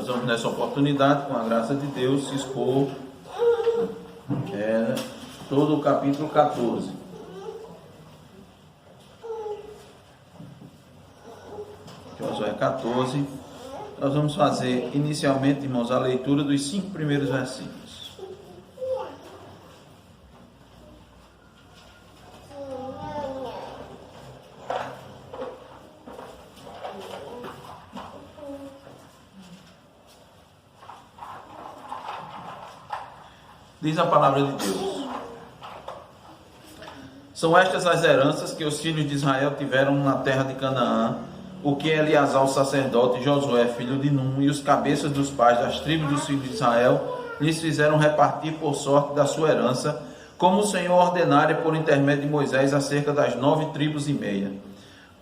vamos nessa oportunidade, com a graça de Deus, expor todo o capítulo 14. Josué 14. Nós vamos fazer inicialmente, irmãos, a leitura dos 5 primeiros versículos. Diz a palavra de Deus: são estas as heranças que os filhos de Israel tiveram na terra de Canaã, o que Eleazar o sacerdote, Josué filho de Num, e os cabeças dos pais das tribos dos filhos de Israel lhes fizeram repartir por sorte da sua herança, como o Senhor ordenara por intermédio de Moisés acerca das 9 tribos e meia.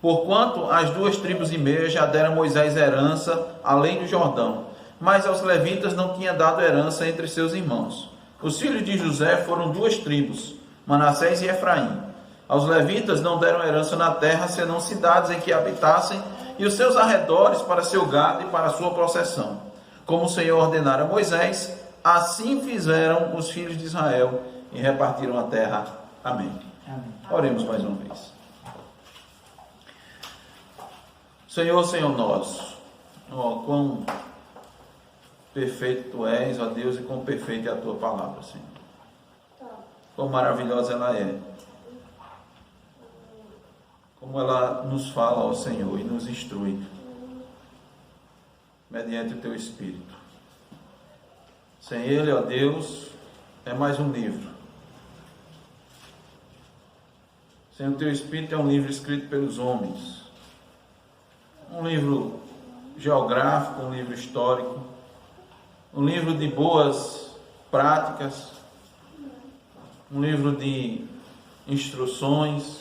Porquanto as 2 tribos e meia já deram a Moisés herança além do Jordão, mas aos levitas não tinha dado herança entre seus irmãos. Os filhos de José foram 2 tribos, Manassés e Efraim. Aos levitas não deram herança na terra, senão cidades em que habitassem, e os seus arredores para seu gado e para sua possessão. Como o Senhor ordenara a Moisés, assim fizeram os filhos de Israel e repartiram a terra. Amém. Amém. Oremos mais uma vez. Senhor nosso, quão perfeito Tu és, ó Deus, e quão perfeita é a Tua palavra, Senhor. Quão maravilhosa ela é. Como ela nos fala, ó Senhor, e nos instrui, mediante o Teu Espírito. Sem Ele, ó Deus, é mais um livro. Sem o Teu Espírito é um livro escrito pelos homens. Um livro geográfico, um livro histórico, um livro de boas práticas, um livro de instruções,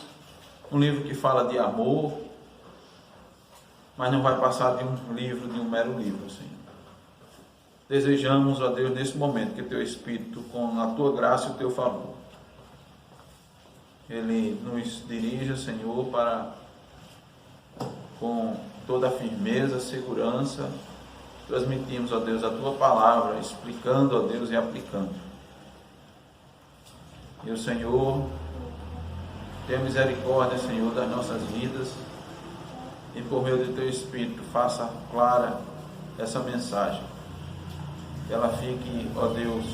um livro que fala de amor, mas não vai passar de um livro, de um mero livro, Senhor. Desejamos, ó Deus, nesse momento, que Teu Espírito, com a Tua graça e o Teu favor, Ele nos dirija, Senhor, para, com toda a firmeza, segurança, transmitimos, ó Deus, a Tua palavra, explicando, ó Deus, e aplicando. E o Senhor, tenha misericórdia, Senhor, das nossas vidas, e por meio do Teu Espírito, faça clara essa mensagem. Que ela fique, ó Deus,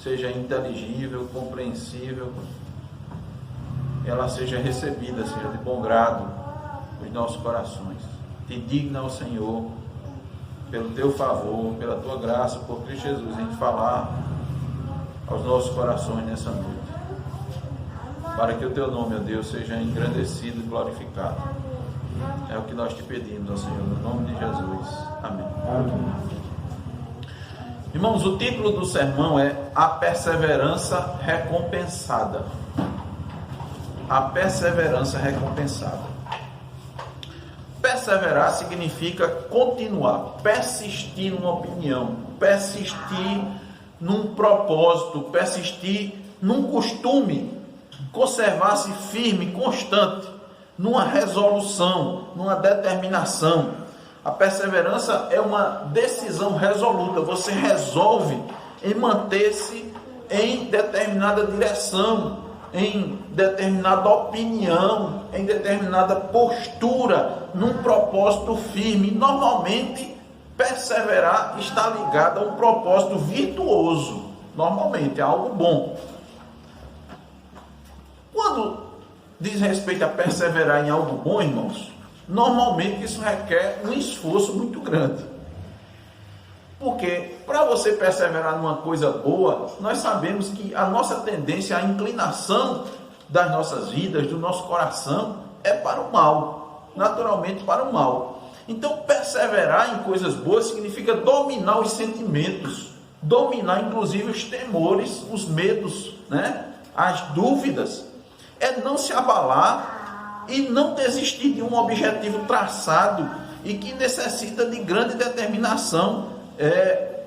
seja inteligível, compreensível, que ela seja recebida, seja de bom grado nos nossos corações. Te digna, ó Senhor, pelo Teu favor, pela Tua graça, por Cristo Jesus, em falar aos nossos corações nessa noite, para que o Teu nome, ó Deus, seja engrandecido e glorificado. É o que nós te pedimos, ó Senhor, no nome de Jesus. Amém. Amém. Irmãos, o título do sermão é A Perseverança Recompensada. A perseverança recompensada. Perseverar significa continuar, persistir numa opinião, persistir num propósito, persistir num costume, conservar-se firme, constante, numa resolução, numa determinação. A perseverança é uma decisão resoluta. Você resolve em manter-se em determinada direção, em determinada opinião, em determinada postura, num propósito firme. Normalmente, perseverar está ligado a um propósito virtuoso. Normalmente, é algo bom. Quando diz respeito a perseverar em algo bom, irmãos, normalmente isso requer um esforço muito grande. Porque para você perseverar numa coisa boa, nós sabemos que a nossa tendência, a inclinação das nossas vidas, do nosso coração, é para o mal, naturalmente para o mal. Então perseverar em coisas boas significa dominar os sentimentos, dominar inclusive os temores, os medos, as dúvidas. É não se abalar e não desistir de um objetivo traçado e que necessita de grande determinação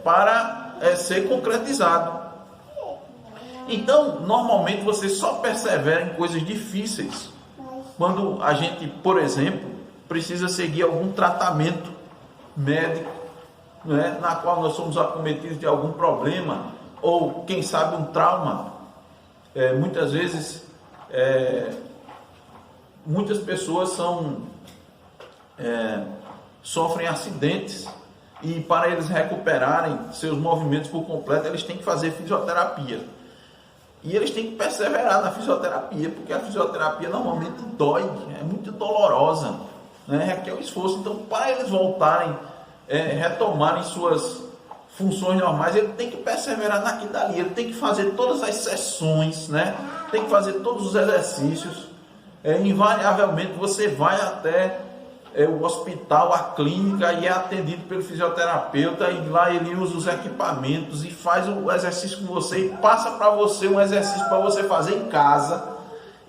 para ser concretizado. Então, normalmente você só persevera em coisas difíceis quando a gente, por exemplo, precisa seguir algum tratamento médico né, na qual nós somos acometidos de algum problema, ou quem sabe um trauma. Muitas vezes, muitas pessoas sofrem acidentes, e para eles recuperarem seus movimentos por completo, eles têm que fazer fisioterapia. E eles têm que perseverar na fisioterapia, porque a fisioterapia normalmente dói, é muito dolorosa, né? Requer um esforço. Então, para eles voltarem, retomarem suas funções normais, ele tem que perseverar naquilo dali, ele tem que fazer todas as sessões, né? Tem que fazer todos os exercícios. Invariavelmente você vai até o hospital, a clínica, e é atendido pelo fisioterapeuta, e lá ele usa os equipamentos e faz o exercício com você, e passa para você um exercício para você fazer em casa,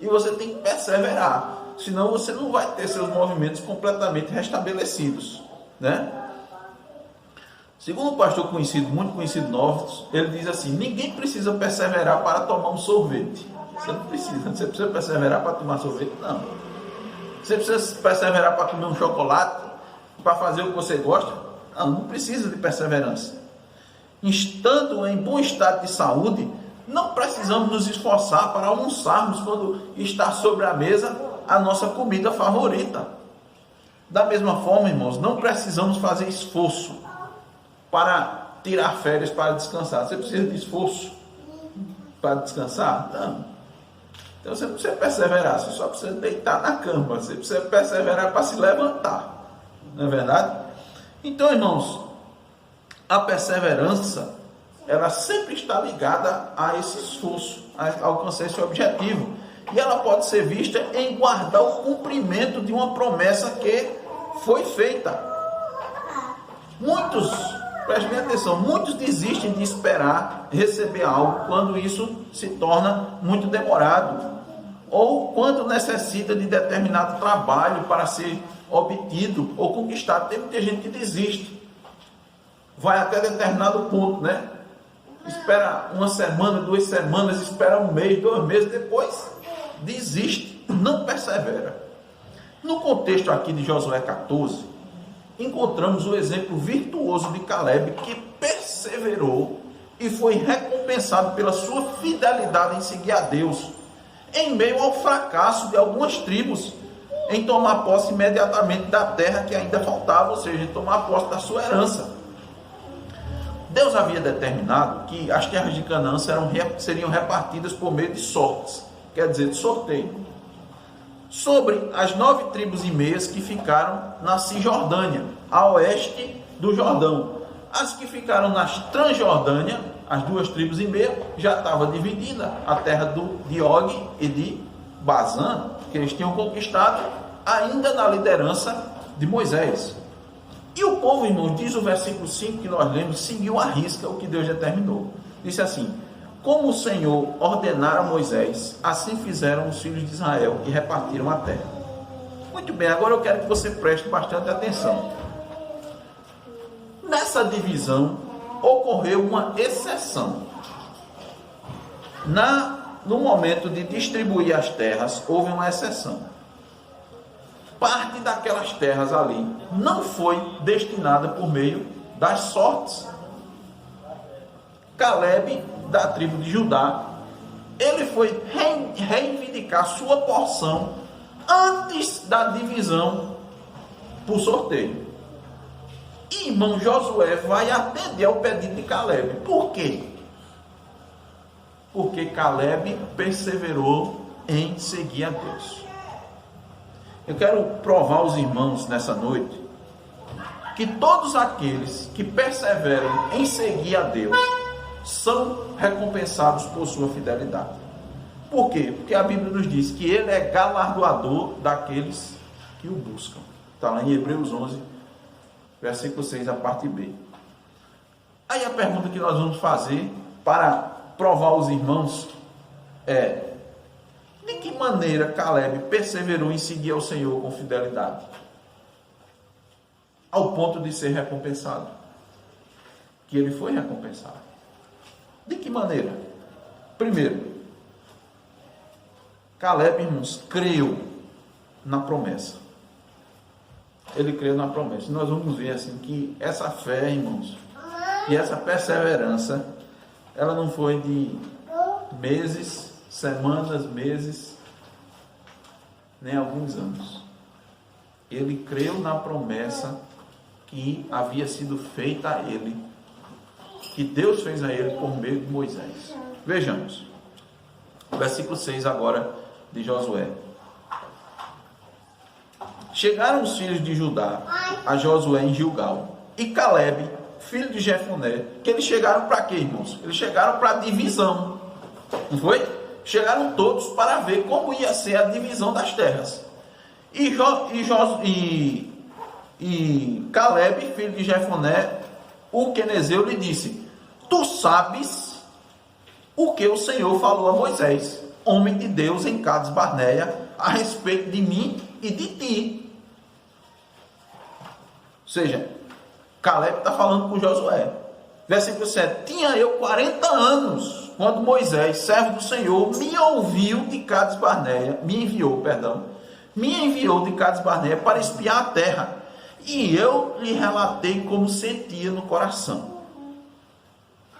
e você tem que perseverar, senão você não vai ter seus movimentos completamente restabelecidos, né? Segundo um pastor conhecido, muito conhecido nosso, ele diz assim: ninguém precisa perseverar para tomar um sorvete. Você precisa perseverar para tomar sorvete? Não. Você precisa perseverar para comer um chocolate, para fazer o que você gosta? Não precisa de perseverança. Estando em bom estado de saúde, não precisamos nos esforçar para almoçarmos quando está sobre a mesa a nossa comida favorita. Da mesma forma, irmãos, não precisamos fazer esforço para tirar férias, para descansar. Você precisa de esforço para descansar? Não. Então você não precisa perseverar, você só precisa deitar na cama, você precisa perseverar para se levantar, não é verdade? Então, irmãos, a perseverança, ela sempre está ligada a esse esforço, a alcançar esse objetivo, e ela pode ser vista em guardar o cumprimento de uma promessa que foi feita. Prestem atenção, muitos desistem de esperar receber algo quando isso se torna muito demorado, ou quando necessita de determinado trabalho para ser obtido ou conquistado. Tem muita gente que desiste, vai até determinado ponto, né? Espera uma semana, 2 semanas, espera um mês, 2 meses, depois desiste, não persevera. No contexto aqui de Josué 14, encontramos o exemplo virtuoso de Caleb, que perseverou e foi recompensado pela sua fidelidade em seguir a Deus, em meio ao fracasso de algumas tribos em tomar posse imediatamente da terra que ainda faltava, ou seja, em tomar posse da sua herança. Deus havia determinado que as terras de Canaã seriam repartidas por meio de sortes, quer dizer, de sorteio, sobre as 9 tribos e meias que ficaram na Cisjordânia, a oeste do Jordão. As que ficaram na Transjordânia, as 2 tribos e meia, já estava dividida a terra de Og e de Bazã, que eles tinham conquistado ainda na liderança de Moisés. E o povo, irmãos, diz o versículo 5 que nós lemos, seguiu à risca o que Deus determinou. Disse assim: como o Senhor ordenara a Moisés, assim fizeram os filhos de Israel e repartiram a terra. Muito bem, agora eu quero que você preste bastante atenção. Nessa divisão ocorreu uma exceção. No momento de distribuir as terras, houve uma exceção. Parte daquelas terras ali não foi destinada por meio das sortes. Caleb, da tribo de Judá, ele foi reivindicar sua porção antes da divisão por sorteio. E irmão Josué vai atender ao pedido de Caleb. Por quê? Porque Caleb perseverou em seguir a Deus. Eu quero provar aos irmãos nessa noite que todos aqueles que perseveram em seguir a Deus são recompensados por sua fidelidade. Por quê? Porque a Bíblia nos diz que Ele é galardoador daqueles que o buscam. Está lá em Hebreus 11, versículo 6, a parte B. Aí a pergunta que nós vamos fazer para provar aos irmãos é: de que maneira Caleb perseverou em seguir ao Senhor com fidelidade, ao ponto de ser recompensado? Que ele foi recompensado. De que maneira? Primeiro, Caleb, irmãos, creu na promessa. ele creu na promessa. Nós vamos ver assim que essa fé, irmãos, e essa perseverança, ela não foi de meses, semanas, meses, nem alguns anos. Ele creu na promessa que havia sido feita a ele, que Deus fez a ele por meio de Moisés. Vejamos, versículo 6 agora de Josué. Chegaram os filhos de Judá a Josué em Gilgal, e Caleb, filho de Jefoné, que eles chegaram para quê, irmãos? Eles chegaram para a divisão, não foi? Chegaram todos para ver como ia ser a divisão das terras. E Caleb, filho de Jefoné, o quenezeu, lhe disse: tu sabes o que o Senhor falou a Moisés, homem de Deus, em Cades Barneia, a respeito de mim e de ti. Ou seja, Caleb está falando com Josué. Versículo 7. Tinha eu 40 anos, quando Moisés, servo do Senhor, me enviou de Cades Barneia de Cades Barneia para espiar a terra. E eu lhe relatei como sentia no coração.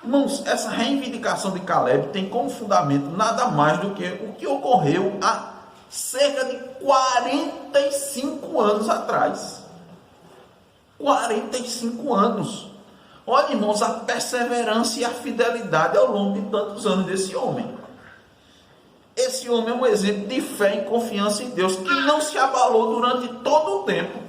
Irmãos, essa reivindicação de Caleb tem como fundamento nada mais do que o que ocorreu há cerca de 45 anos atrás. 45 anos. Olha, irmãos, a perseverança e a fidelidade ao longo de tantos anos desse homem. Esse homem é um exemplo de fé e confiança em Deus, que não se abalou durante todo o tempo.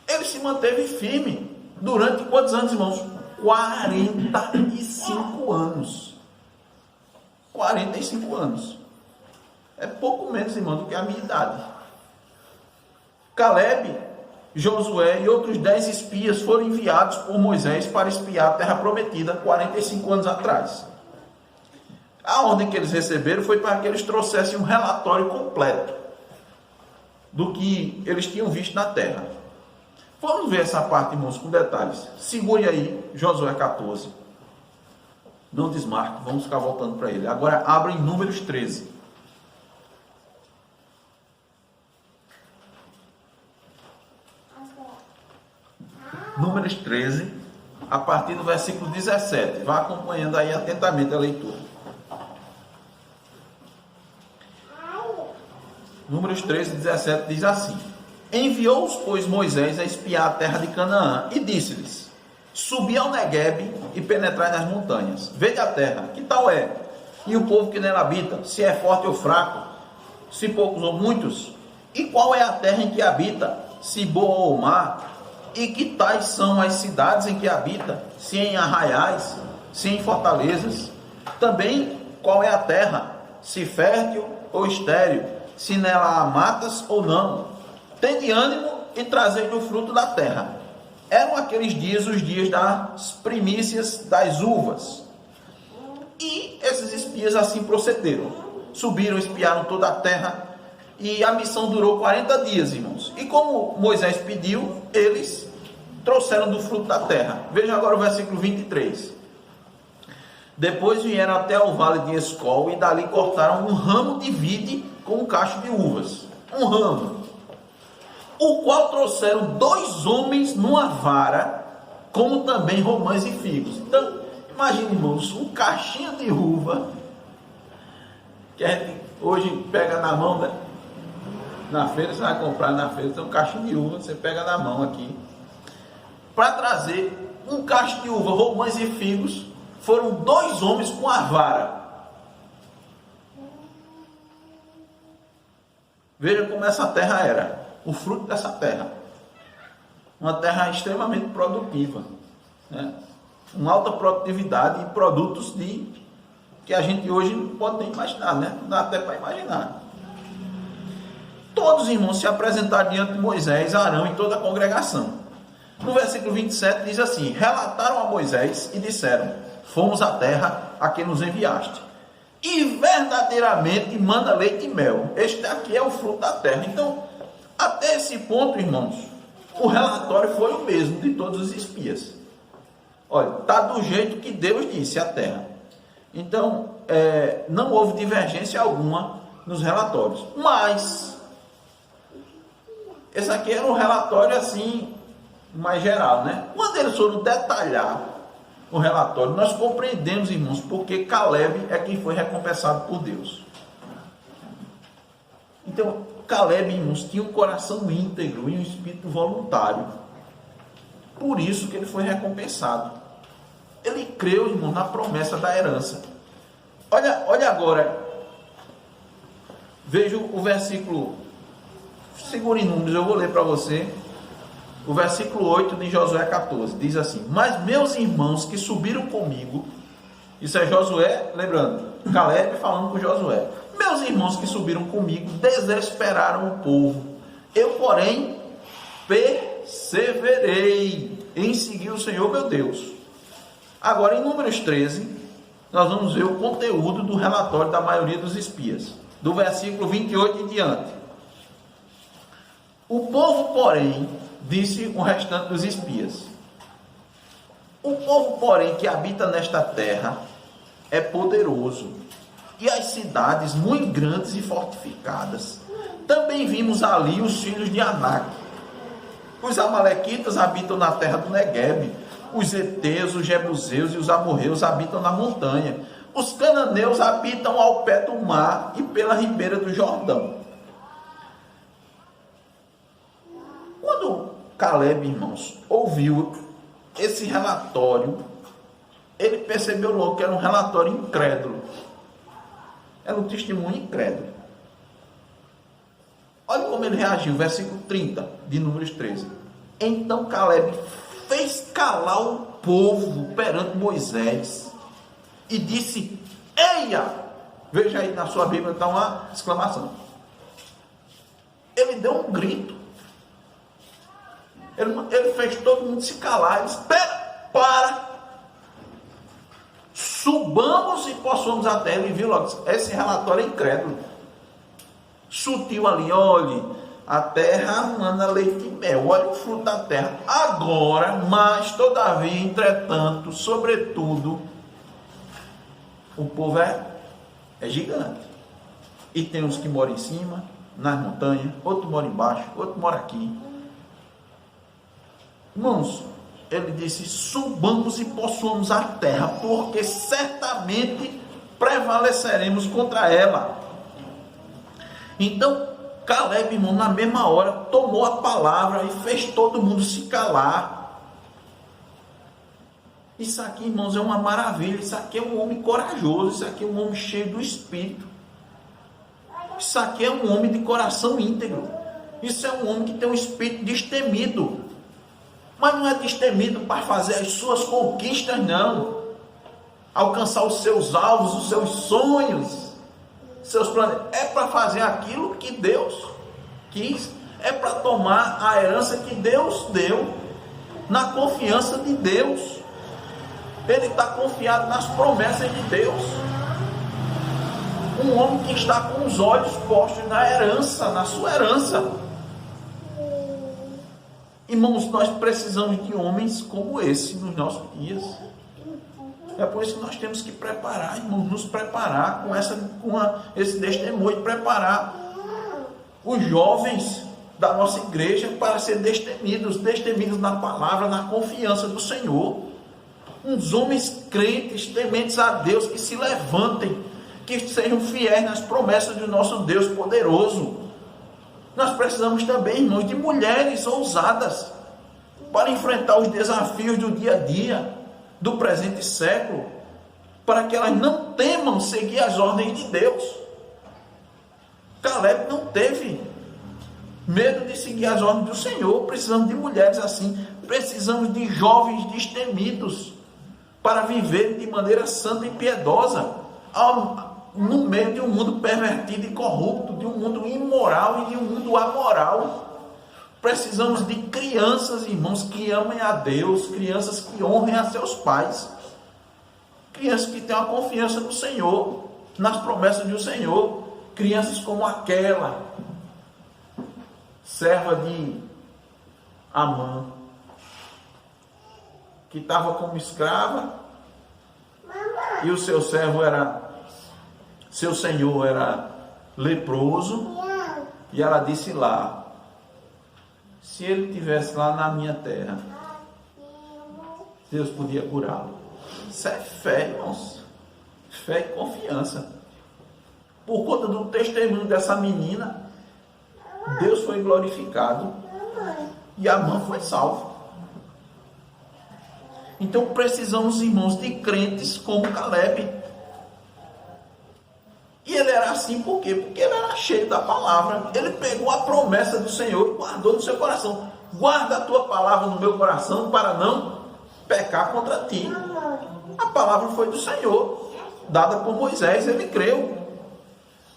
Ele se manteve firme durante quantos anos, irmãos? 45 anos. 45 anos. É pouco menos, irmão, do que a minha idade. Caleb, Josué e outros 10 espias foram enviados por Moisés para espiar a terra prometida 45 anos atrás. A ordem que eles receberam foi para que eles trouxessem um relatório completo do que eles tinham visto na terra. Vamos ver essa parte, irmãos, com detalhes. Segure aí, Josué 14. Não desmarque, vamos ficar voltando para ele. Agora abra em Números 13. Números 13, a partir do versículo 17. Vá acompanhando aí atentamente a leitura. Números 13, 17 diz assim: enviou-os, pois, Moisés a espiar a terra de Canaã, e disse-lhes: subi ao Neguebe e penetrai nas montanhas, vede a terra, que tal é? E o povo que nela habita, se é forte ou fraco, se poucos ou muitos? E qual é a terra em que habita, se boa ou má? E que tais são as cidades em que habita, se em arraiais, se em fortalezas? Também qual é a terra, se fértil ou estéril, se nela há matas ou não? Tende ânimo e trazei do fruto da terra. Eram aqueles dias os dias das primícias das uvas. E esses espias assim procederam. Subiram, espiaram toda a terra, e a missão durou 40 dias, irmãos. E como Moisés pediu, eles trouxeram do fruto da terra. Veja agora o versículo 23. Depois vieram até o vale de Escol, e dali cortaram um ramo de vide com um cacho de uvas. Um ramo. O qual trouxeram 2 homens numa vara, como também romãs e figos. Então, imagine, irmãos, um cachinho de uva, que a gente hoje pega na mão, né? Na feira, você vai comprar na feira, tem um cachinho de uva, você pega na mão aqui. Para trazer um cacho de uva, romãs e figos, foram 2 homens com a vara. Veja como essa terra era, o fruto dessa terra. Uma terra extremamente produtiva, né? Uma alta produtividade e produtos que a gente hoje não pode nem imaginar, né? Não dá até para imaginar. Todos os irmãos se apresentaram diante de Moisés, Arão e toda a congregação. No versículo 27 diz assim: relataram a Moisés e disseram: fomos à terra a que nos enviaste, e verdadeiramente manda leite e mel. Este aqui é o fruto da terra. Então, até esse ponto, irmãos, o relatório foi o mesmo de todos os espias. Olha, está do jeito que Deus disse, a terra. Então, não houve divergência alguma nos relatórios. Mas Esse aqui era um relatório assim, mais geral, né? Quando eles foram detalhar o relatório, nós compreendemos, irmãos, porque Caleb é quem foi recompensado por Deus. Então, Caleb, irmãos, tinha um coração íntegro e um espírito voluntário. Por isso que ele foi recompensado. Ele creu, irmão, na promessa da herança. Olha agora. Veja o versículo. Segure em números, eu vou ler para você. O versículo 8 de Josué 14. Diz assim: mas meus irmãos que subiram comigo. Isso é Josué, lembrando. Caleb falando com Josué. Meus irmãos que subiram comigo desesperaram o povo. Eu, porém, perseverei em seguir o Senhor meu Deus. Agora, em Números 13, nós vamos ver o conteúdo do relatório da maioria dos espias. Do versículo 28 em diante. O povo, porém, disse o restante dos espias: o povo, porém, que habita nesta terra é poderoso, e as cidades muito grandes e fortificadas. Também vimos ali os filhos de Anak. Os amalequitas habitam na terra do Neguebe. Os heteus, os jebuseus e os amorreus habitam na montanha. Os cananeus habitam ao pé do mar e pela ribeira do Jordão. Quando Caleb, irmãos, ouviu esse relatório, ele percebeu logo que era um relatório incrédulo. Era um testemunho incrédulo. Olha como ele reagiu, versículo 30 de Números 13. Então Caleb fez calar o povo perante Moisés e disse: eia! Veja aí na sua Bíblia, está uma exclamação. Ele deu um grito. Ele fez todo mundo se calar. Ele disse: espera, para. Subamos e possamos a terra. Ele viu logo, esse relatório é incrédulo. Sutil ali, olhe, a terra manda leite e mel, olha o fruto da terra. Agora, mas todavia, entretanto, sobretudo, o povo é gigante. E tem uns que moram em cima, nas montanhas, outro mora embaixo, outro mora aqui. Irmãos, ele disse: subamos e possuamos a terra, porque certamente prevaleceremos contra ela. Então, Caleb, irmão, na mesma hora, tomou a palavra e fez todo mundo se calar. Isso aqui, irmãos, é uma maravilha. Isso aqui é um homem corajoso. Isso aqui é um homem cheio do Espírito. Isso aqui é um homem de coração íntegro. Isso é um homem que tem um espírito destemido. Mas não é destemido para fazer as suas conquistas, não. Alcançar os seus alvos, os seus sonhos, seus planos. É para fazer aquilo que Deus quis. É para tomar a herança que Deus deu, na confiança de Deus. Ele está confiado nas promessas de Deus. Um homem que está com os olhos postos na herança, na sua herança. Irmãos, nós precisamos de homens como esse nos nossos dias. É por isso que nós temos que preparar, irmãos, nos preparar com esse testemunho, preparar os jovens da nossa igreja para ser destemidos na palavra, na confiança do Senhor. Uns homens crentes, tementes a Deus, que se levantem, que sejam fiéis nas promessas do nosso Deus poderoso. Nós precisamos também, irmãos, de mulheres ousadas para enfrentar os desafios do dia a dia, do presente século, para que elas não temam seguir as ordens de Deus. Caleb não teve medo de seguir as ordens do Senhor. Precisamos de mulheres assim, precisamos de jovens destemidos para viver de maneira santa e piedosa no meio de um mundo pervertido e corrupto, de um mundo imoral e de um mundo amoral. Precisamos de crianças, irmãos, que amem a Deus, crianças que honrem a seus pais, crianças que tenham a confiança no Senhor, nas promessas do Senhor, crianças como aquela serva de Amã, que estava como escrava, e o seu servo seu senhor era leproso, e ela disse lá: se ele estivesse lá na minha terra, Deus podia curá-lo. Isso é fé, irmãos. Fé e confiança. Por conta do testemunho dessa menina, Deus foi glorificado e a mãe foi salva. Então precisamos, irmãos, de crentes como Caleb. E ele era assim por quê? Porque ele era cheio da palavra. Ele pegou a promessa do Senhor e guardou no seu coração. Guarda a tua palavra no meu coração para não pecar contra ti. A palavra foi do Senhor, dada por Moisés, ele creu.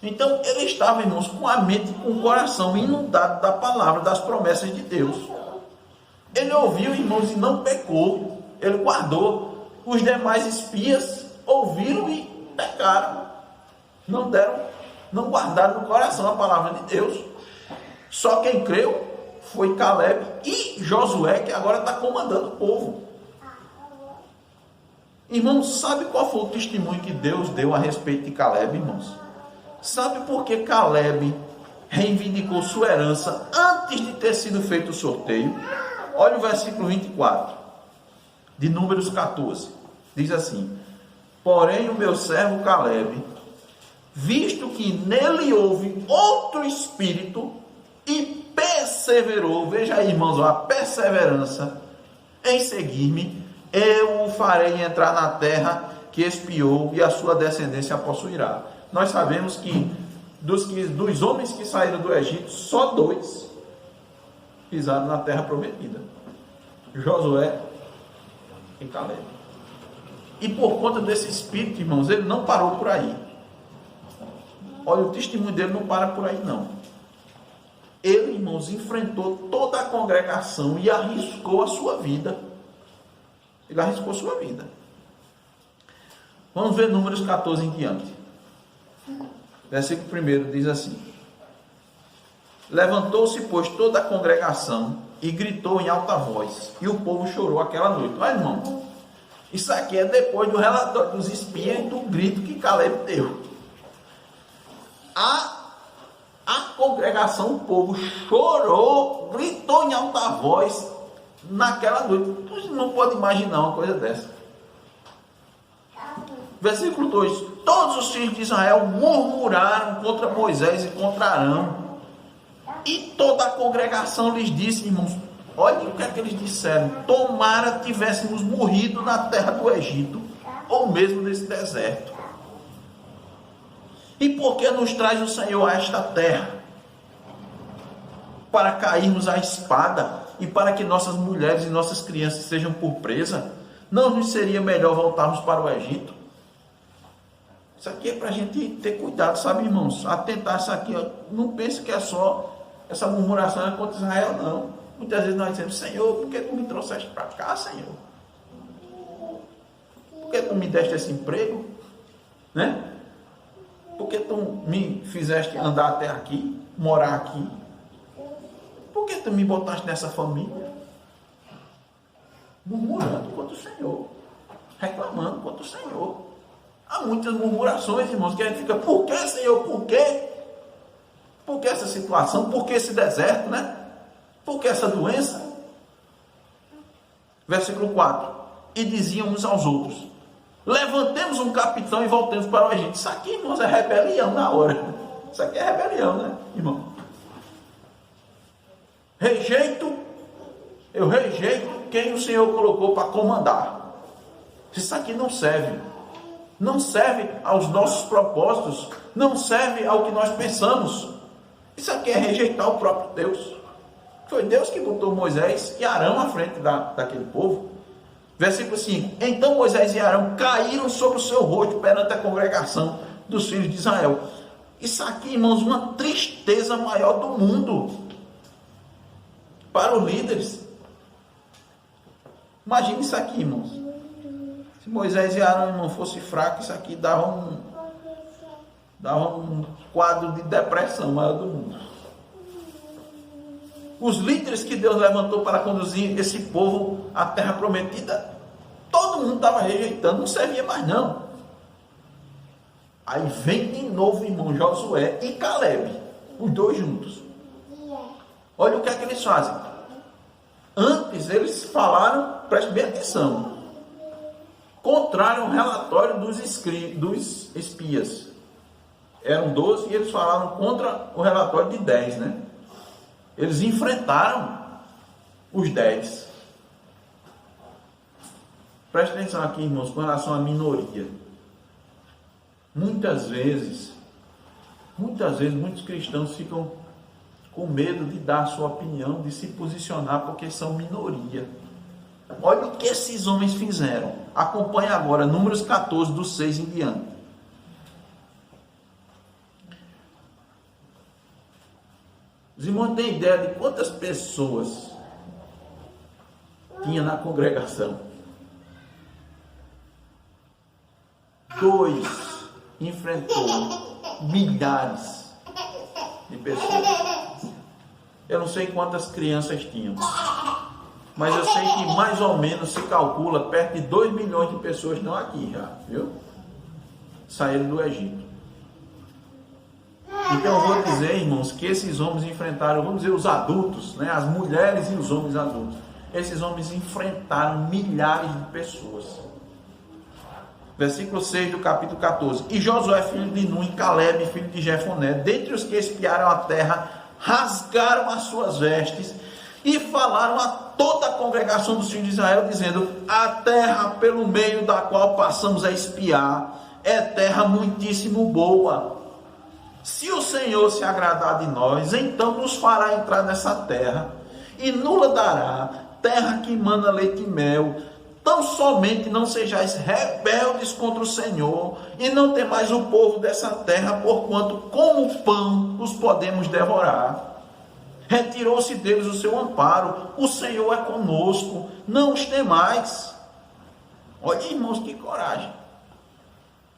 Então ele estava, irmãos, com a mente, com o coração inundado da palavra, das promessas de Deus. Ele ouviu, irmãos, e não pecou. Ele guardou. Os demais espias ouviram e pecaram. Não guardaram no coração a palavra de Deus. Só quem creu foi Caleb e Josué, que agora está comandando o povo. Irmãos, sabe qual foi o testemunho que Deus deu a respeito de Caleb, irmãos? Sabe por que Caleb reivindicou sua herança antes de ter sido feito o sorteio? Olha o versículo 24, de Números 14. Diz assim: porém o meu servo Caleb, visto que nele houve outro espírito e perseverou, veja aí, irmãos, a perseverança em seguir-me, eu o farei entrar na terra que espiou e a sua descendência a possuirá. Nós sabemos que dos homens que saíram do Egito, só 2 pisaram na terra prometida: Josué e Caleb. E por conta desse espírito, irmãos, ele não parou por aí. Olha, o testemunho dele não para por aí, não. Ele, irmãos, enfrentou toda a congregação e arriscou a sua vida. Ele arriscou a sua vida. Vamos ver Números 14 em diante. Versículo 1 diz assim: levantou-se, pois, toda a congregação e gritou em alta voz, e o povo chorou aquela noite. Olha, irmão, isso aqui é depois do relatório dos espias e do grito que Caleb deu. A congregação, o povo chorou, gritou em alta voz naquela noite. Você não pode imaginar uma coisa dessa. Versículo 2: todos os filhos de Israel murmuraram contra Moisés e contra Arão, e toda a congregação lhes disse, irmãos, olha o que é que eles disseram: tomara tivéssemos morrido na terra do Egito, ou mesmo nesse deserto. E por que nos traz o Senhor a esta terra? Para cairmos à espada e para que nossas mulheres e nossas crianças sejam por presa? Não nos seria melhor voltarmos para o Egito? Isso aqui é para a gente ter cuidado, sabe, irmãos? Atentar isso aqui, ó. Não pense que é só essa murmuração contra Israel, não. Muitas vezes nós dizemos: Senhor, por que tu me trouxeste para cá, Senhor? Por que tu me deste esse emprego? Né? Por que tu me fizeste andar até aqui, morar aqui? Por que tu me botaste nessa família? Murmurando contra o Senhor, reclamando contra o Senhor. Há muitas murmurações, irmãos, que a gente fica: por que, Senhor? Por quê? Por que essa situação? Por que esse deserto, né? Por que essa doença? Versículo 4: e diziam uns aos outros: levantemos um capitão e voltemos para o Egito. Isso aqui, irmãos, é rebelião na hora. Isso aqui é rebelião, né, irmão? Eu rejeito quem o Senhor colocou para comandar. Isso aqui não serve. Não serve aos nossos propósitos. Não serve ao que nós pensamos. Isso aqui é rejeitar o próprio Deus. Foi Deus que botou Moisés e Arão à frente daquele povo. Versículo 5: então Moisés e Arão caíram sobre o seu rosto perante a congregação dos filhos de Israel. Isso aqui, irmãos, uma tristeza maior do mundo para os líderes. Imagine isso aqui, irmãos. Se Moisés e Arão não fossem fracos, isso aqui dava um quadro de depressão maior do mundo. Os líderes que Deus levantou para conduzir esse povo à terra prometida, todo mundo estava rejeitando, não servia mais não. Aí vem de novo, irmão, Josué e Caleb, os dois juntos. Olha o que é que eles fazem: Antes eles falaram, preste bem atenção, contrário ao relatório dos espias. Eram 12 e eles falaram contra o relatório de 10, né? Eles enfrentaram os 10. Preste atenção aqui, irmãos, com relação à minoria. Muitas vezes, muitos cristãos ficam com medo de dar a sua opinião, de se posicionar, porque são minoria. Olha o que esses homens fizeram. Acompanhe agora, Números 14, do 6 em diante. Os irmãos têm ideia de quantas pessoas tinha na congregação? 2 enfrentou milhares de pessoas. Eu não sei quantas crianças tinham, mas eu sei que mais ou menos se calcula perto de 2 milhões de pessoas estão aqui já, viu? Saíram do Egito. Então eu vou dizer, irmãos, que esses homens enfrentaram, vamos dizer, os adultos, né? As mulheres e os homens adultos. Esses homens enfrentaram milhares de pessoas. Versículo 6 do capítulo 14. E Josué, filho de Nun, e Caleb, filho de Jefoné, dentre os que espiaram a terra, rasgaram as suas vestes e falaram a toda a congregação dos filhos de Israel, dizendo: a terra pelo meio da qual passamos a espiar é terra muitíssimo boa. Se o Senhor se agradar de nós, então nos fará entrar nessa terra e nos dará terra que mana leite e mel. Tão somente não sejais rebeldes contra o Senhor e não temais o povo dessa terra, porquanto como pão os podemos devorar. Retirou-se deles o seu amparo. O Senhor é conosco, não os temais. Olha, irmãos, que coragem.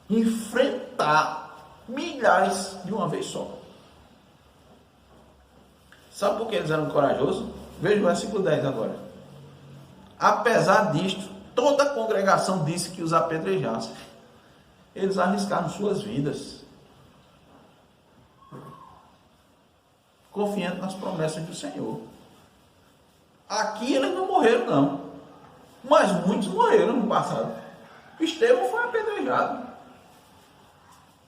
Enfrentar milhares de uma vez só. Sabe por que eles eram corajosos? Veja o versículo 10 agora. Apesar disto, toda a congregação disse que os apedrejassem. Eles arriscaram suas vidas, confiando nas promessas do Senhor. Aqui eles não morreram não, mas muitos morreram no passado. Estevão foi apedrejado.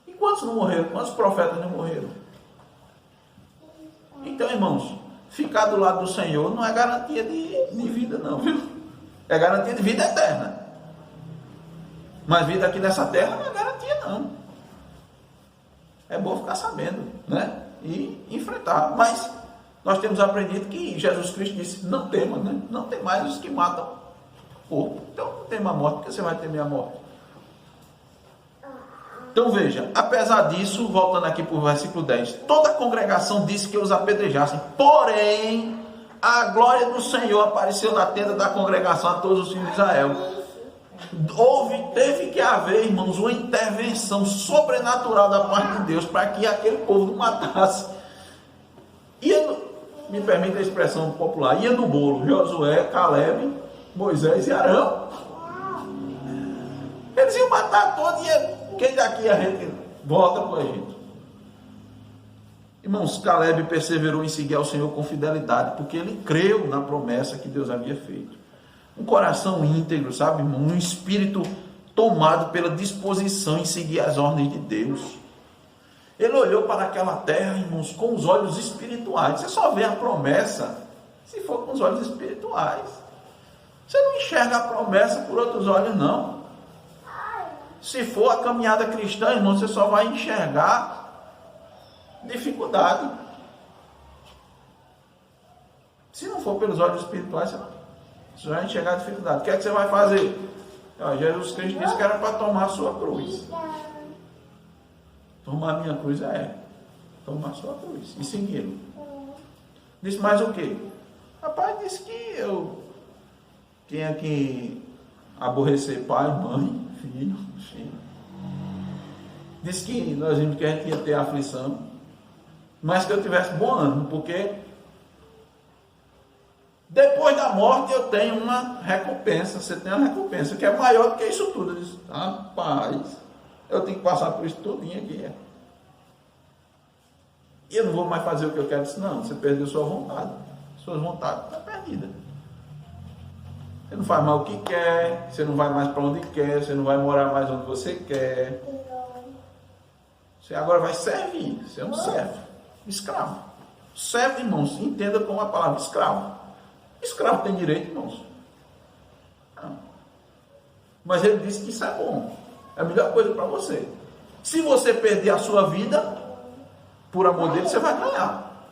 E quantos não morreram? Quantos profetas não morreram? Então, irmãos, ficar do lado do Senhor não é garantia de vida não, viu? É garantia de vida eterna. Mas vida aqui nessa terra não é garantia não. É bom ficar sabendo, né? E enfrentar. Mas nós temos aprendido que Jesus Cristo disse: não tema, né? Não tem mais os que matam o corpo. Então não tema a morte, porque você vai temer a morte. Então veja, apesar disso, voltando aqui para o versículo 10, toda a congregação disse que os apedrejassem, porém a glória do Senhor apareceu na tenda da congregação a todos os filhos de Israel. Teve que haver, irmãos, uma intervenção sobrenatural da parte de Deus para que aquele povo não matasse. Me permite a expressão popular, ia no bolo Josué, Caleb, Moisés e Arão. Eles iam matar todos e quem daqui a gente volta para o Egito. Irmãos, Caleb perseverou em seguir ao Senhor com fidelidade, porque ele creu na promessa que Deus havia feito. Um coração íntegro, sabe, irmão? Um espírito tomado pela disposição em seguir as ordens de Deus. Ele olhou para aquela terra, irmãos, com os olhos espirituais. Você só vê a promessa se for com os olhos espirituais. Você não enxerga a promessa por outros olhos, não. Se for a caminhada cristã, irmão, você só vai enxergar dificuldade. Se não for pelos olhos espirituais, você vai enxergar dificuldade. O que é que você vai fazer? Jesus Cristo disse que era para tomar a sua cruz. Tomar a minha cruz tomar a sua cruz e segui-lo. Disse mais o quê? Rapaz, disse que eu tinha que aborrecer pai, mãe, filho. Disse que nós vimos que a gente ia ter aflição, mas que eu tivesse bom ânimo, porque depois da morte eu tenho uma recompensa. Você tem uma recompensa que é maior do que isso tudo. Eu disse: rapaz, eu tenho que passar por isso tudinho aqui. E eu não vou mais fazer o que eu quero. Eu disse: não, você perdeu sua vontade. Suas vontades estão perdidas. Você não faz mais o que quer, você não vai mais para onde quer, você não vai morar mais onde você quer. Você agora vai servir, você é um servo, escravo. Servo, irmãos, entenda como a palavra escravo. Escravo tem direito, irmãos. Não. Mas ele disse que isso é bom, é a melhor coisa para você. Se você perder a sua vida, por amor dele, você vai ganhar.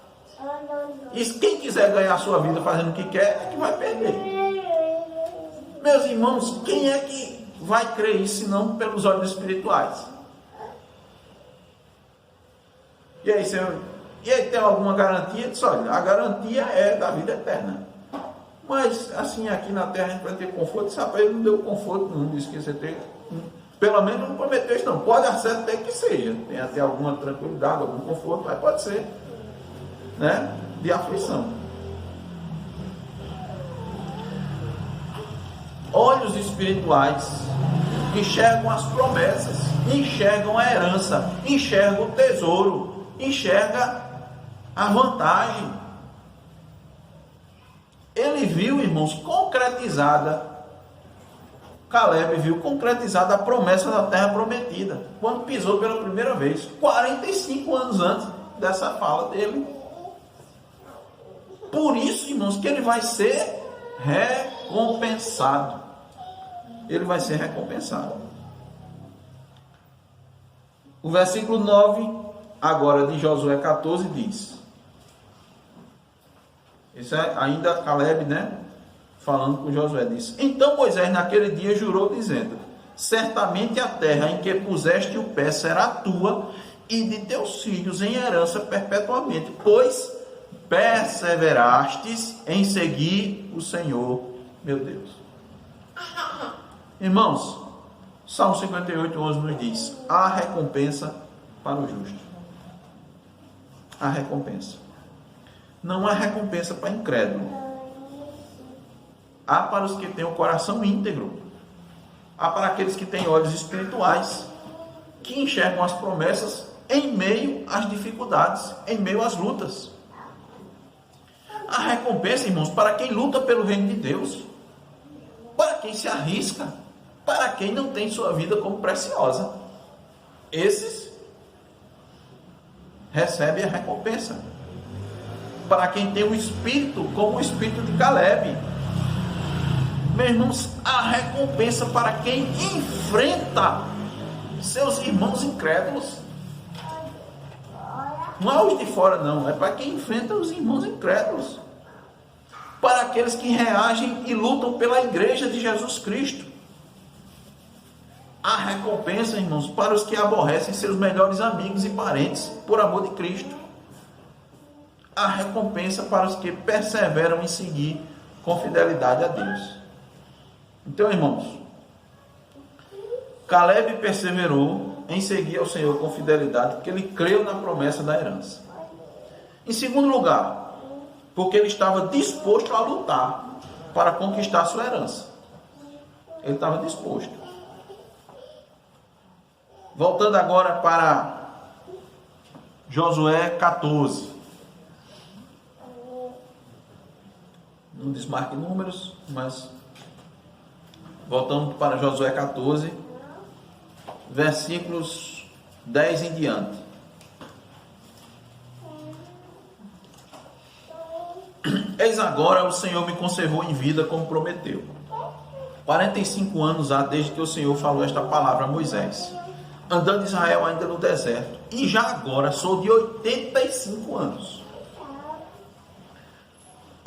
E quem quiser ganhar a sua vida fazendo o que quer, é que vai perder. Meus irmãos, quem é que vai crer isso, senão pelos olhos espirituais? E aí, senhor, e aí tem alguma garantia? Diz, olha, a garantia é da vida eterna. Mas, assim, aqui na terra a gente vai ter conforto. Sabe, ele não deu conforto, não disse que você tem. Pelo menos não prometeu isso, não. Pode até que seja. Tem até alguma tranquilidade, algum conforto, mas pode ser, né, de aflição. Olhos espirituais enxergam as promessas, enxergam a herança, enxergam o tesouro, enxergam a vantagem. Ele viu, irmãos, concretizada, Caleb viu concretizada a promessa da terra prometida, quando pisou pela primeira vez, 45 anos antes dessa fala dele. Por isso, irmãos, que ele vai ser recompensado. Ele vai ser recompensado. O versículo 9, agora de Josué 14, diz: isso é ainda Caleb, né? Falando com Josué, diz: então Moisés naquele dia jurou, dizendo: certamente a terra em que puseste o pé será tua e de teus filhos em herança perpetuamente, pois perseverastes em seguir o Senhor, meu Deus. Irmãos, Salmo 58, 11 nos diz: há recompensa para o justo. Há recompensa. Não há recompensa para incrédulo. Há para os que têm o coração íntegro. Há para aqueles que têm olhos espirituais, que enxergam as promessas em meio às dificuldades, em meio às lutas. Há recompensa, irmãos, para quem luta pelo reino de Deus, para quem se arrisca, para quem não tem sua vida como preciosa. Esses recebem a recompensa. Para quem tem o espírito como o espírito de Caleb, meus irmãos, há recompensa para quem enfrenta seus irmãos incrédulos. Não é os de fora, não, é para quem enfrenta os irmãos incrédulos, para aqueles que reagem e lutam pela igreja de Jesus Cristo. Há recompensa, irmãos, para os que aborrecem seus melhores amigos e parentes por amor de Cristo. Há recompensa para os que perseveram em seguir com fidelidade a Deus. Então, irmãos, Caleb perseverou em seguir ao Senhor com fidelidade, porque ele creu na promessa da herança. Em segundo lugar, porque ele estava disposto a lutar para conquistar a sua herança. Ele estava disposto. Voltando agora para Josué 14. Não desmarque números, mas voltando para Josué 14, versículos 10 em diante. Eis agora o Senhor me conservou em vida como prometeu. 45 anos há desde que o Senhor falou esta palavra a Moisés, andando Israel ainda no deserto, e já agora sou de 85 anos.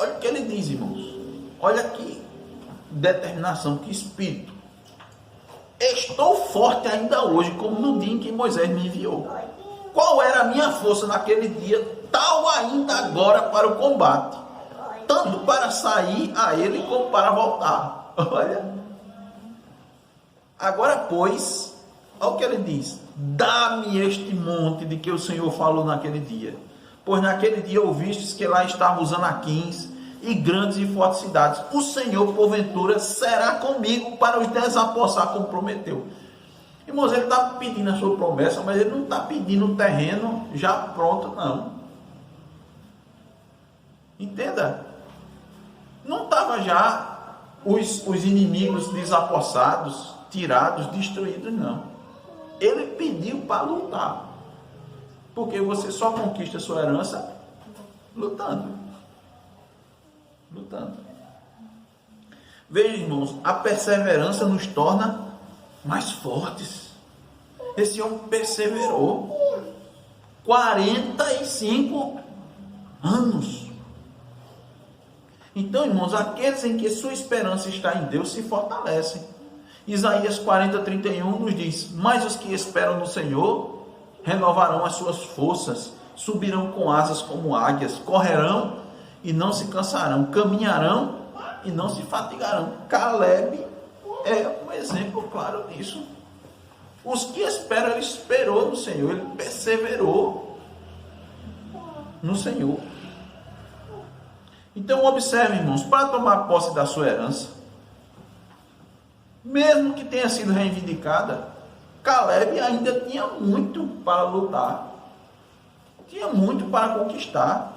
Olha o que ele diz, irmãos. Olha que determinação, que espírito. Estou forte ainda hoje, como no dia em que Moisés me enviou. Qual era a minha força naquele dia, tal ainda agora para o combate, tanto para sair a ele como para voltar. Olha. Agora, pois, olha o que ele diz: dá-me este monte de que o Senhor falou naquele dia. Pois naquele dia ouvistes que lá estavam os anaquins e grandes e fortes cidades. O Senhor, porventura, será comigo para os desapossar, como prometeu. Irmãos, ele está pedindo a sua promessa, mas ele não está pedindo um terreno já pronto, não. Entenda? Não estava já os inimigos desapossados, tirados, destruídos, não. Ele pediu para lutar. Porque você só conquista sua herança lutando. Lutando. Veja, irmãos, a perseverança nos torna mais fortes. Esse homem perseverou 45 anos. Então, irmãos, aqueles em que sua esperança está em Deus se fortalecem. Isaías 40:31 nos diz: mas os que esperam no Senhor renovarão as suas forças, subirão com asas como águias, correrão e não se cansarão, caminharão e não se fatigarão. Caleb é um exemplo claro disso. Os que esperam, ele esperou no Senhor, ele perseverou no Senhor. Então observe, irmãos, para tomar posse da sua herança, mesmo que tenha sido reivindicada, Caleb ainda tinha muito para lutar, tinha muito para conquistar.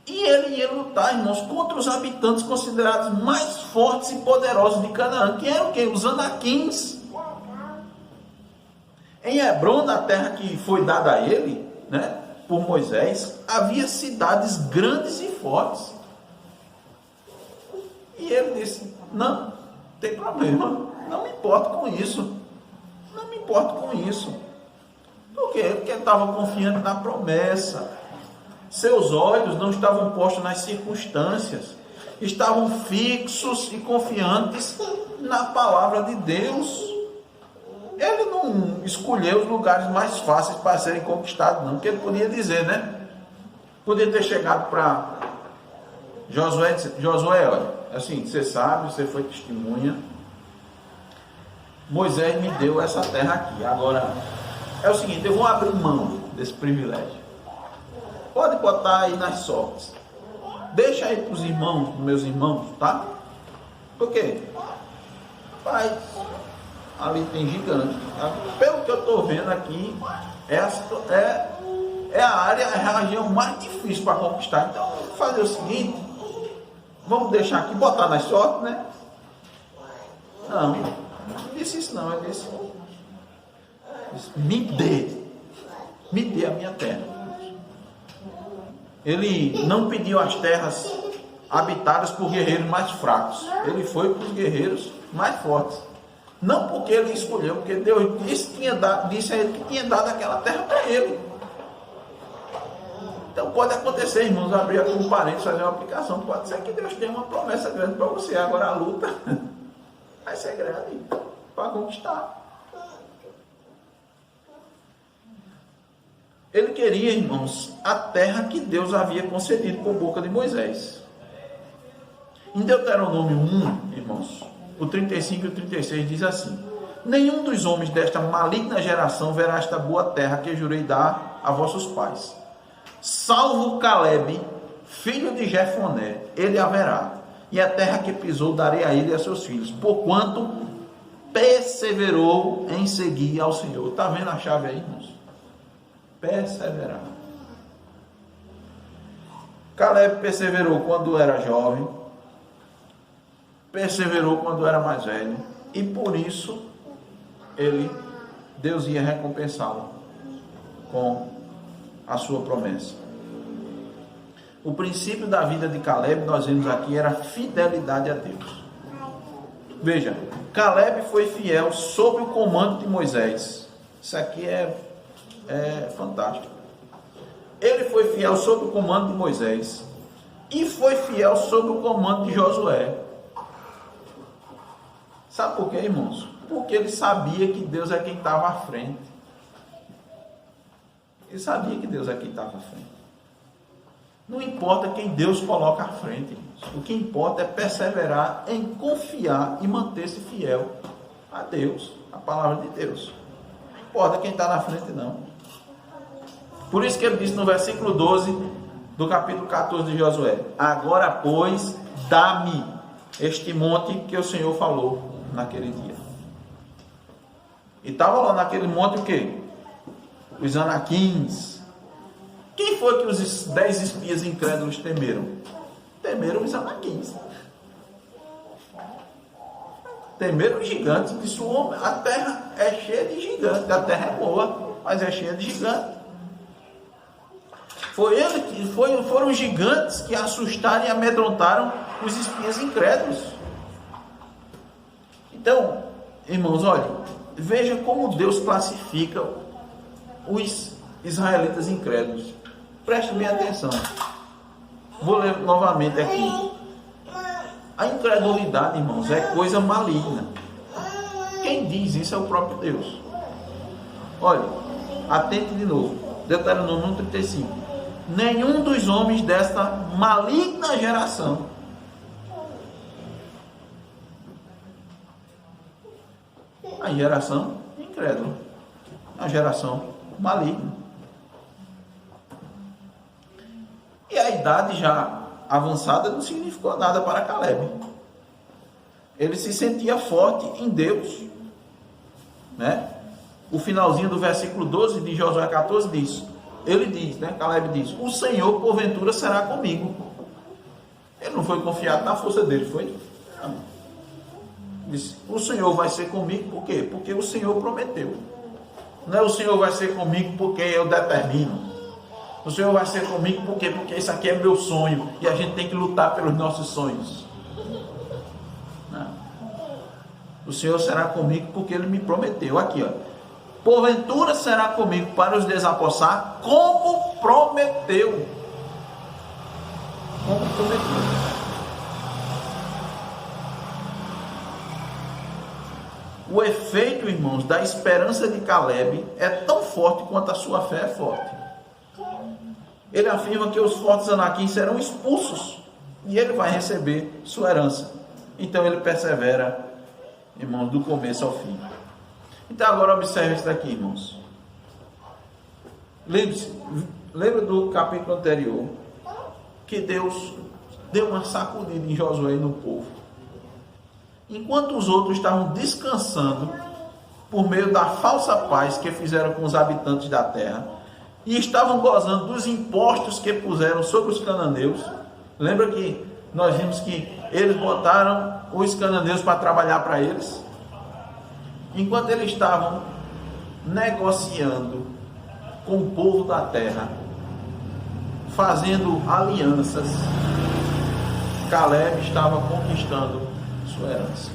E ele ia lutar, irmãos, contra os habitantes considerados mais fortes e poderosos de Canaã, que eram quem? Os anaquins. Em Hebrom, na terra que foi dada a ele, né, por Moisés, havia cidades grandes e fortes. E ele disse: não tem problema, não me importo com isso. Não me importo com isso. Por quê? Porque ele estava confiante na promessa. Seus olhos não estavam postos nas circunstâncias, estavam fixos e confiantes na palavra de Deus. Ele não escolheu os lugares mais fáceis para serem conquistados, não, porque ele podia dizer, né? Podia ter chegado para Josué e dizer: Josué, olha, assim, você sabe, você foi testemunha, Moisés me deu essa terra aqui, agora é o seguinte, eu vou abrir mão desse privilégio. Pode botar aí nas sortes. Deixa aí para os irmãos, meus irmãos, tá? Por quê? Pai, ali tem gigante. Pelo que eu estou vendo aqui, é a área, é a região mais difícil para conquistar. Então, vamos fazer o seguinte: vamos deixar aqui, botar nas sortes, né? Não disse isso não, ele disse: me dê a minha terra. Ele não pediu as terras habitadas por guerreiros mais fracos. Ele foi para os guerreiros mais fortes. Não porque ele escolheu, porque Deus disse a ele que tinha dado aquela terra para ele. Então pode acontecer, irmãos, abrir aqui um parênteses, fazer uma aplicação. Pode ser que Deus tenha uma promessa grande para você. Agora a luta vai ser grande para conquistar. Ele queria, irmãos, a terra que Deus havia concedido por boca de Moisés. Em Deuteronômio 1, irmãos, o 35 e o 36 diz assim: nenhum dos homens desta maligna geração verá esta boa terra que jurei dar a vossos pais, salvo Caleb, filho de Jefoné, ele haverá, e a terra que pisou darei a ele e a seus filhos, porquanto perseverou em seguir ao Senhor. Está vendo a chave aí, irmãos? Perseverar. Caleb perseverou quando era jovem, perseverou quando era mais velho, e por isso Deus ia recompensá-lo com a sua promessa. O princípio da vida de Caleb, nós vimos aqui, era fidelidade a Deus. Veja, Caleb foi fiel sob o comando de Moisés. Isso aqui é fantástico. Ele foi fiel sob o comando de Moisés e foi fiel sob o comando de Josué. Sabe por quê, irmãos? Porque ele sabia que Deus é quem estava à frente. Ele sabia que Deus é quem estava à frente. Não importa quem Deus coloca à frente, irmãos. O que importa é perseverar em confiar e manter-se fiel a Deus, a palavra de Deus. Não importa quem está na frente, não. Por isso que ele disse no versículo 12 do capítulo 14 de Josué: agora, pois, dá-me este monte que o Senhor falou naquele dia. E estava lá naquele monte o quê? Os anaquins. Quem foi que os 10 espias incrédulos temeram? Temeram os anaquins. Temeram os gigantes. Disse o homem: a terra é cheia de gigantes. A terra é boa, mas é cheia de gigantes. Foram os gigantes que assustaram e amedrontaram os espias incrédulos. Então, irmãos, olha, veja como Deus classifica os israelitas incrédulos. Preste bem atenção. Vou ler novamente aqui. A incredulidade, irmãos, é coisa maligna. Quem diz isso é o próprio Deus. Olha, atente de novo. Deuteronômio 35. Nenhum dos homens desta maligna geração a geração incrédula, a geração maligna. E a idade já avançada não significou nada para Caleb. Ele se sentia forte em Deus, né? O finalzinho do versículo 12 de Josué 14 diz, ele diz, né? Caleb diz: o Senhor porventura será comigo. Ele não foi confiado na força dele, foi? Não. Disse: o Senhor vai ser comigo, por quê? Porque o Senhor prometeu. Não é o Senhor vai ser comigo porque eu determino. O Senhor vai ser comigo porque isso aqui é meu sonho e a gente tem que lutar pelos nossos sonhos. Não. O Senhor será comigo porque Ele me prometeu. Aqui, ó. Porventura será comigo para os desapossar, como prometeu. Como prometeu. O efeito, irmãos, da esperança de Caleb é tão forte quanto a sua fé é forte. Ele afirma que os fortes Anaquim serão expulsos e ele vai receber sua herança. Então ele persevera, irmãos, do começo ao fim. Então agora observe isso daqui, irmãos. Lembra do capítulo anterior, que Deus deu uma sacudida em Josué e no povo. Enquanto os outros estavam descansando por meio da falsa paz que fizeram com os habitantes da terra, e estavam gozando dos impostos que puseram sobre os cananeus. Lembra que nós vimos que eles botaram os cananeus para trabalhar para eles? Enquanto eles estavam negociando com o povo da terra, fazendo alianças, Caleb estava conquistando sua herança.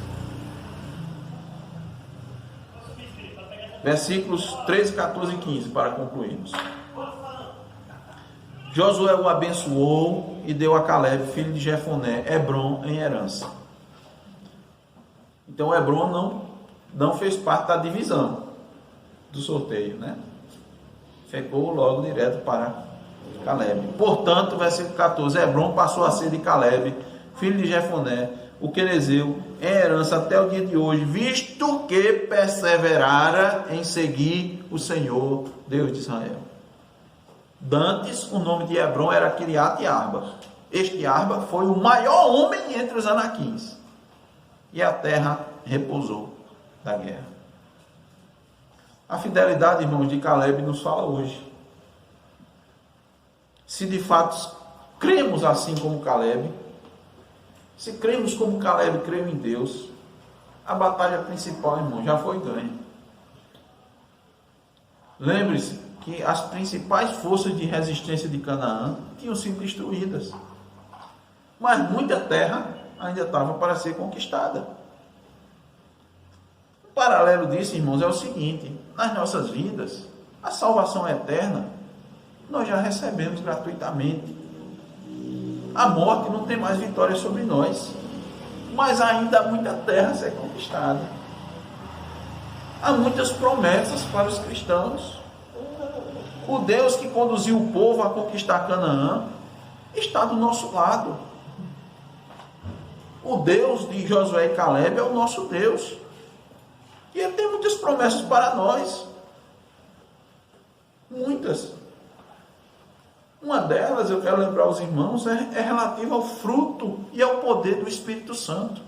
Versículos 13, 14 e 15 para concluirmos. Josué o abençoou e deu a Caleb, filho de Jefoné, Hebrom em herança. Então Hebrom não fez parte da divisão do sorteio, né? Ficou logo direto para Caleb. Portanto, versículo 14, Hebrom passou a ser de Caleb, filho de Jefoné, o querezeu, em herança até o dia de hoje, visto que perseverara em seguir o Senhor, Deus de Israel. Dantes, o nome de Hebrom era Kiriat Arba. Este Arba foi o maior homem entre os anaquins. E a terra repousou da guerra. A fidelidade, irmãos, de Caleb nos fala hoje. Se de fato cremos assim como Caleb, se cremos como Caleb creu em Deus, a batalha principal, irmão, já foi ganha. Lembre-se que as principais forças de resistência de Canaã tinham sido destruídas. Mas muita terra ainda estava para ser conquistada. Um paralelo disso, irmãos, é o seguinte: nas nossas vidas, a salvação eterna nós já recebemos gratuitamente. A morte não tem mais vitória sobre nós, mas ainda há muita terra a ser conquistada. Há muitas promessas para os cristãos. O Deus que conduziu o povo a conquistar Canaã está do nosso lado. O Deus de Josué e Caleb é o nosso Deus. E Ele tem muitas promessas para nós. Muitas. Uma delas, eu quero lembrar aos irmãos, é relativa ao fruto e ao poder do Espírito Santo.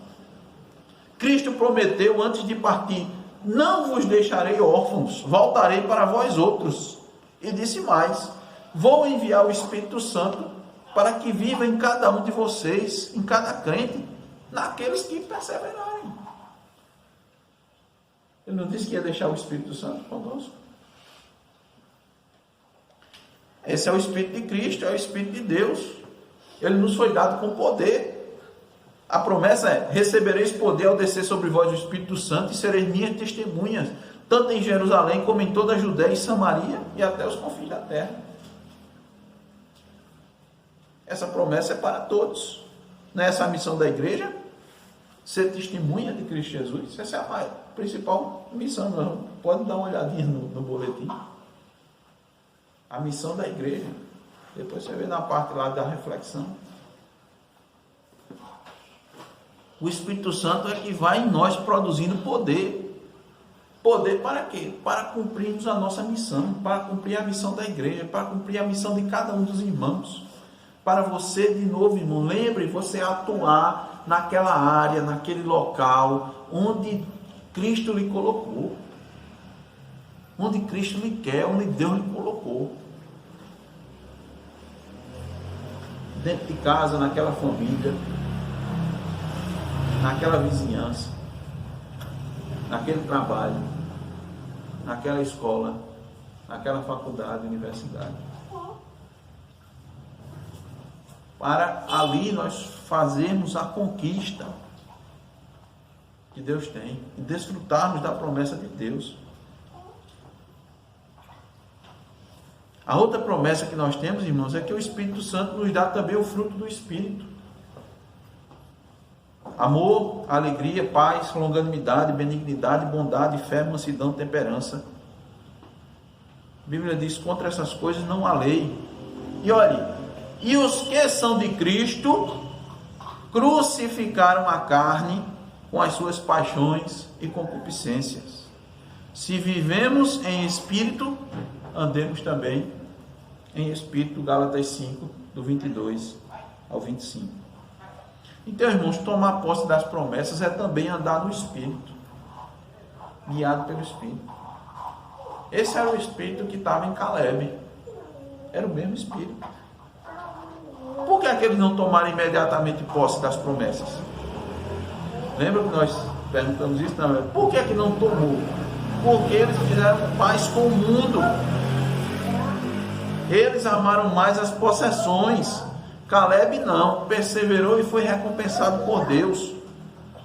Cristo prometeu antes de partir: não vos deixarei órfãos, voltarei para vós outros. E disse mais: vou enviar o Espírito Santo para que viva em cada um de vocês, em cada crente, naqueles que perseverarem. Ele não disse que ia deixar o Espírito Santo conosco. Esse é o Espírito de Cristo, é o Espírito de Deus. Ele nos foi dado com poder. A promessa é: recebereis poder ao descer sobre vós o Espírito Santo e sereis minhas testemunhas, tanto em Jerusalém como em toda a Judéia e Samaria e até os confins da terra. Essa promessa é para todos. Não é essa a missão da igreja? Ser testemunha de Cristo Jesus. Essa é a principal missão. Não. Pode dar uma olhadinha no boletim. A missão da igreja. Depois você vê na parte lá da reflexão. O Espírito Santo é que vai em nós produzindo poder. Poder para quê? Para cumprirmos a nossa missão, para cumprir a missão da igreja, para cumprir a missão de cada um dos irmãos. Para você, de novo, irmão, lembre, você atuar naquela área, naquele local, onde Cristo lhe colocou. Onde Cristo lhe quer, onde Deus lhe colocou. Dentro de casa, naquela família, naquela vizinhança, naquele trabalho, naquela escola, naquela faculdade, universidade. Para ali nós fazermos a conquista que Deus tem e desfrutarmos da promessa de Deus. A outra promessa que nós temos, irmãos, é que o Espírito Santo nos dá também o fruto do Espírito. Amor, alegria, paz, longanimidade, benignidade, bondade, fé, mansidão, temperança. A Bíblia diz: contra essas coisas não há lei. E olhe, e os que são de Cristo crucificaram a carne com as suas paixões e concupiscências. Se vivemos em espírito, andemos também em espírito. Gálatas 5, do 22 ao 25. Então, irmãos, tomar posse das promessas é também andar no Espírito, guiado pelo Espírito. Esse era o Espírito que estava em Caleb. Era o mesmo Espírito. Por que aqueles não tomaram imediatamente posse das promessas? Lembra que nós perguntamos isso? Não, por que não tomou? Porque eles fizeram paz com o mundo. Eles amaram mais as possessões. Caleb não, perseverou e foi recompensado por Deus.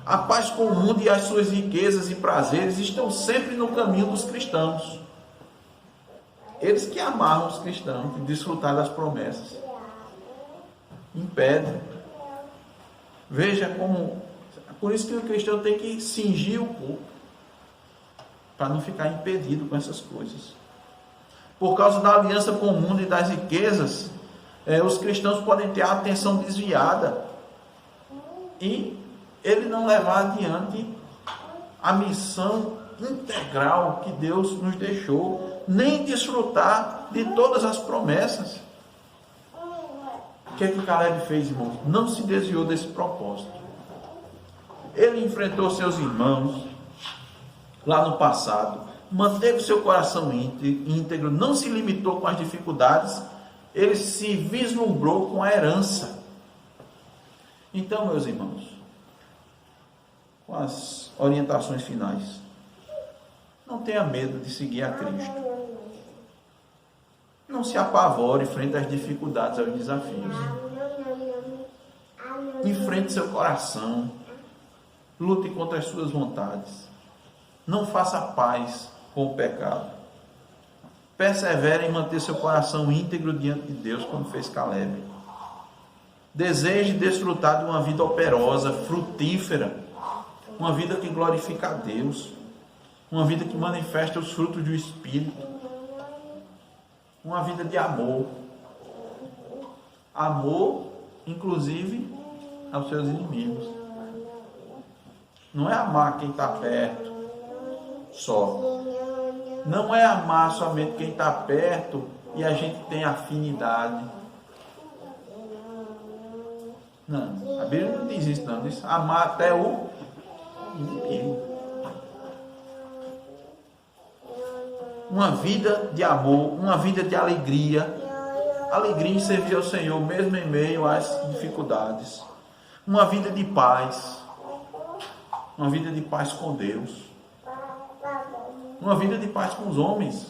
A paz com o mundo e as suas riquezas e prazeres estão sempre no caminho dos cristãos. Eles que amarram os cristãos de desfrutar das promessas impedem. Veja como... Por isso que o cristão tem que cingir o corpo, para não ficar impedido com essas coisas. Por causa da aliança com o mundo e das riquezas, os cristãos podem ter a atenção desviada e ele não levar adiante a missão integral que Deus nos deixou, nem desfrutar de todas as promessas. O que é que Caleb fez, irmãos? Não se desviou desse propósito. Ele enfrentou seus irmãos lá no passado, manteve seu coração íntegro, não se limitou com as dificuldades, ele se vislumbrou com a herança. Então, meus irmãos, com as orientações finais, não tenha medo de seguir a Cristo. Não se apavore frente às dificuldades, aos desafios. Enfrente seu coração. Lute contra as suas vontades. Não faça paz com o pecado. Persevere em manter seu coração íntegro diante de Deus, como fez Caleb. Deseje desfrutar de uma vida operosa, frutífera, uma vida que glorifica a Deus, uma vida que manifesta os frutos do Espírito, uma vida de amor. Amor, inclusive, aos seus inimigos. Não é amar quem está perto só. Não é amar somente quem está perto e a gente tem afinidade. Não, a Bíblia não diz isso, não. Diz amar até o inimigo. Uma vida de amor, uma vida de alegria. Alegria em servir ao Senhor, mesmo em meio às dificuldades. Uma vida de paz. Uma vida de paz com Deus. uma vida de paz com os homens.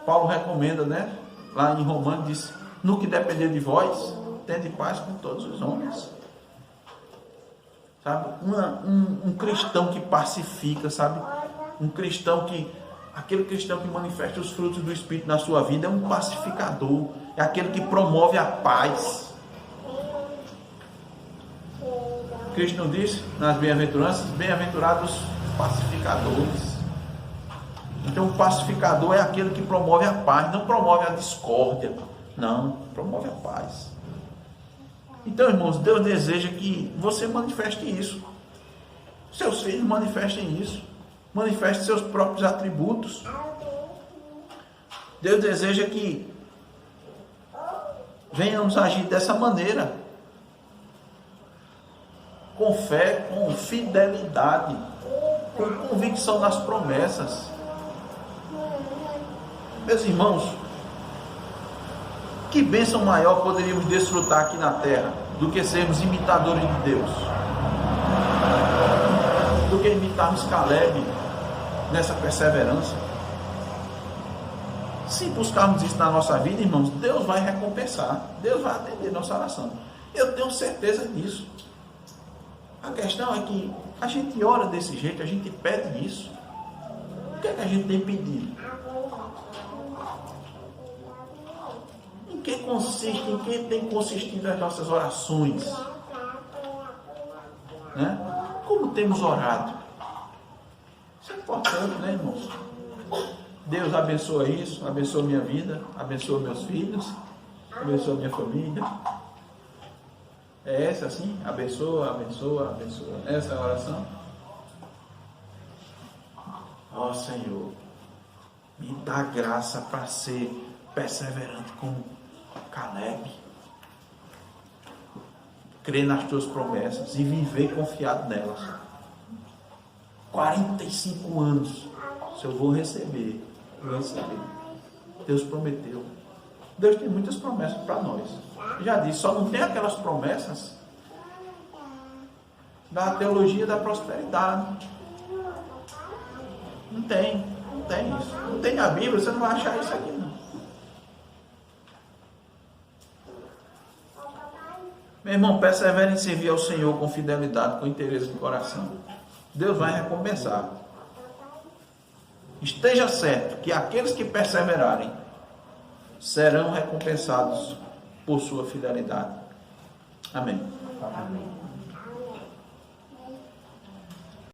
Paulo recomenda, né? Lá em Romanos diz: no que depender de vós, tende paz com todos os homens. Sabe? Um cristão que pacifica, sabe? Um cristão que... Aquele cristão que manifesta os frutos do Espírito na sua vida é um pacificador. É aquele que promove a paz. Cristo nos disse nas bem-aventuranças: bem-aventurados pacificadores. Então o pacificador é aquele que promove a paz, não promove a discórdia. Não, promove a paz. Então, irmãos, Deus deseja que você manifeste isso. Seus filhos manifestem isso. Manifeste seus próprios atributos. Deus deseja que venhamos agir dessa maneira. Com fé, com fidelidade, com convicção nas promessas. Meus irmãos, que bênção maior poderíamos desfrutar aqui na terra do que sermos imitadores de Deus, do que imitarmos Caleb nessa perseverança. Se buscarmos isso na nossa vida, irmãos, Deus vai recompensar, Deus vai atender nossa oração. Eu tenho certeza disso. A questão é que a gente ora desse jeito, a gente pede isso. O que é que a gente tem pedido? Em que tem consistido as nossas orações? Né? Como temos orado? Isso é importante, né, irmãos? Deus abençoa isso, abençoa minha vida, abençoa meus filhos, abençoa minha família. É essa assim? Abençoa, abençoa, abençoa. Essa é a oração? Ó Senhor, me dá graça para ser perseverante como Caleb. Crer nas tuas promessas e viver confiado nelas. 45 anos. Se eu vou receber, eu vou receber. Deus prometeu. Deus tem muitas promessas para nós. Já disse, só não tem aquelas promessas da teologia da prosperidade. Não tem isso. Não tem na Bíblia, você não vai achar isso aqui não. Meu irmão, persevere em servir ao Senhor com fidelidade, com interesse de coração. Deus vai recompensar. Esteja certo que aqueles que perseverarem serão recompensados por sua fidelidade. Amém. Amém.